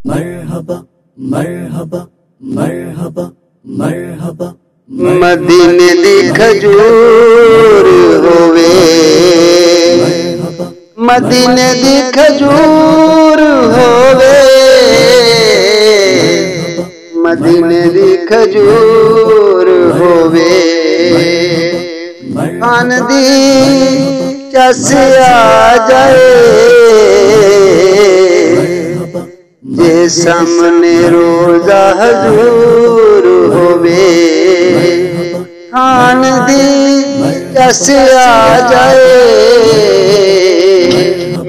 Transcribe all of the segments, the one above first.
मरहबा मरहबा मरहबा मरहबा मदीने दी खजूर होवे, मदीने दी खजूर होवे, मदीने दी खजूर होवे, खान दी चस आ जाए जे सामने रोजा हजूर होवे, खान दी चस आ जाए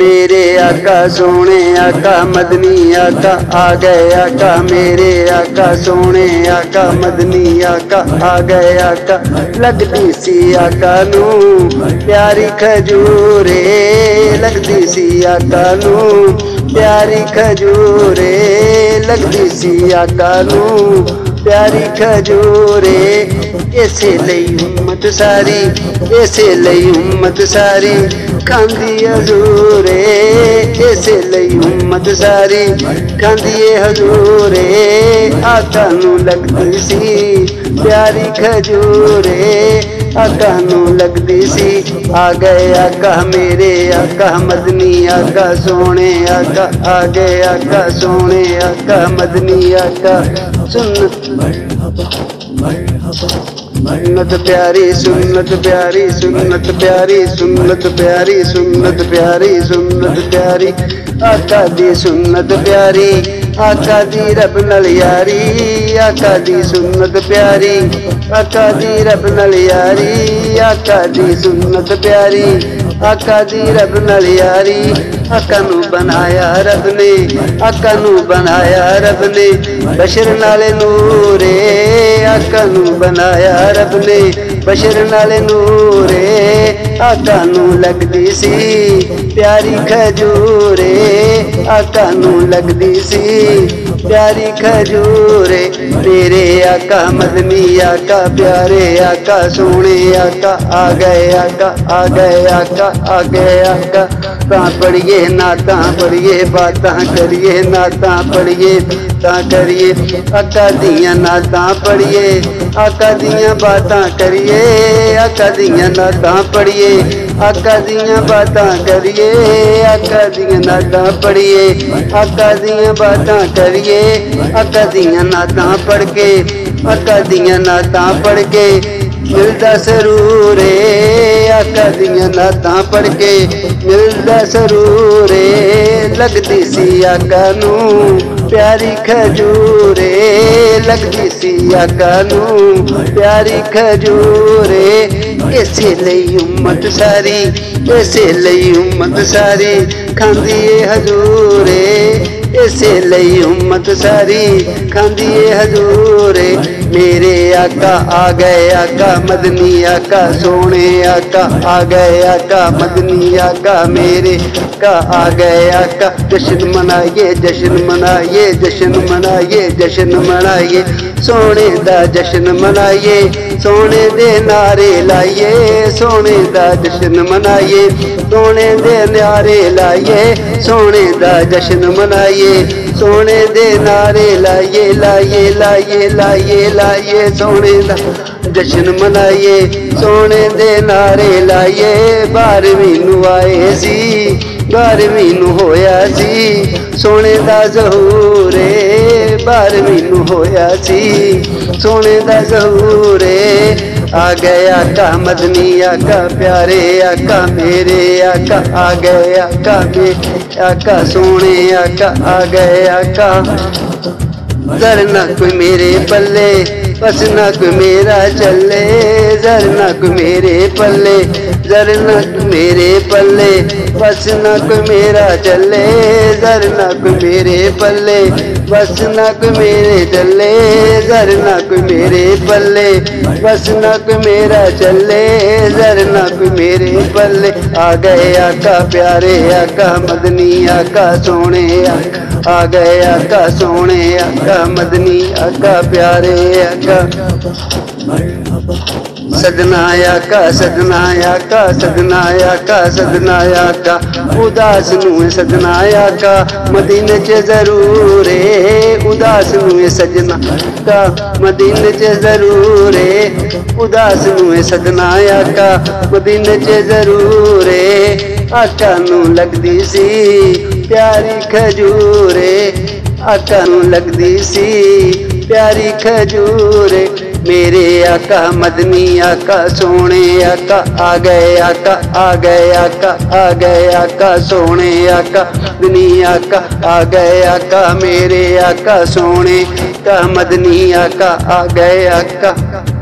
मेरे आका सोने आका मदनी आका आ गए आका, मेरे आका सोने आका मदनी आका आ गए आका। लगदी सी आका नू प्यारी खजूरे, लगदी सी आका नू प्यारी खजूरे, लगदी सी आका नू प्यारी खजूरे। इसे लई उम्मत सारी, इसे लई उम्मत सारी खांदी हजूरे, इसे लई उम्मत सारी खांदी हजूरे। आका नू लगदी सी प्यारी खजूरे, आका नू लगदी सी। आ गए आका मेरे आका मदनी आका सोने आका, आ गए आका सोने आका मदनी आका। सुन्नत प्यारी सुन्नत प्यारी सुन्नत प्यारी सुन्नत प्यारी सुन्नत प्यारी सुन्नत प्यारी, आका दी सुन्नत प्यारी, आका दी रब नाल यारी, आका दी सुन्नत प्यारी, आका दी रब नाल यारी, आका दी सुन्नत प्यारी, आका दी रब नाल यारी। आका नू बनाया रब ने, आका नू बनाया रब ने बशर नाले नूरे, आका नू बनाया रब ने बशर नाले नूरे। आका नू लगदी सी प्यारी खजूरे, आका नू लगदी सी प्यारी खजूरे। मेरे आका मदनी आका प्यारे आका सोने आका आ गए आका, आ गए आका, आ गए आका। तां पढ़िए नाता पढ़िए बातां करिए, नाता पढ़िए बातां करिए, आका दियां नातां पढ़िए, आका दियां बातां करिए, आका दियां नातां पढ़िए, आका दियां बातां करिए, आका दियां नातां पढ़िए, आका दियां बातां करिए। आका दियां नातां पढ़ के, आका दियां नातां पढ़ के मिलदा सरूर है, आका दियां नातां पढ़ के मिलदा सरूर है। लगदी सी आका नू प्यारी खजूरे, लगदी सी आका नू प्यारी खजूरे। इसे लई उम्मत सारी, इसे लई उम्मत सारी खांदी हजूरे, इसे लई उम्मत सारी खांदी हजूरे। मेरे आका आ गए आका मदनी आका सोने आका, आ गए आका मदनी आका मेरे आका आ गए आका। जश्न मनाइए जश्न मनाइए जश्न मनाइए जश्न मनाइए, सोने दा जश्न मनाइए, सोने दे नारे लाइए, सोने दा जश्न मनाइए, सोने दे नारे लाइए, सोने दा जश्न मनाइए, सोने दे नारे लाइए लाइए लाइए लाइए लाइए, सोने दा जश्न मनाइए, सोने दे नारे लाइए। 12वीं नू आए सी, 12वीं नू होया सी सोने दा ज़हूर, 12वीं नू होया सी सोने दा ज़हूर। आ गए आका मदनी आका प्यारे आका मेरे आका, आ गए आका मेरे आका सोने आका, आ गए आका। जर ना कोई मेरे पल्ले बस ना कोई मेरा चले, जर ना कोई मेरे पल्ले, जर ना कोई मेरे पल्ले बस ना कोई मेरा चले, जर ना कोई मेरे पल्ले बस ना कोई मेरे चले, जर ना कोई मेरे पल्ले बस ना कोई मेरा चले, जर ना कोई मेरे पल्ले। आ गए आका प्यारे आका मदनी आका सोने आका, आ गए आका सोने आका मदनी आका प्यारे आका। सजना आका सजना आका सजना आका सजना आका उदास नूं सजना आका मदीने च जरूर उदास नूं सजना का मदीने च जरूर उदास नूं सजना आका मदीने च जरूर आका नूं लगदी सी प्यारी खजूर आका नूं लगदी सी प्यारी खजूर मेरे आका मदनी आका सोने आका आ गए आका आ गए आका आ गए आका सोने आका मदनी आका आ गए आका मेरे आका सोने का मदनी आका आ गए आका।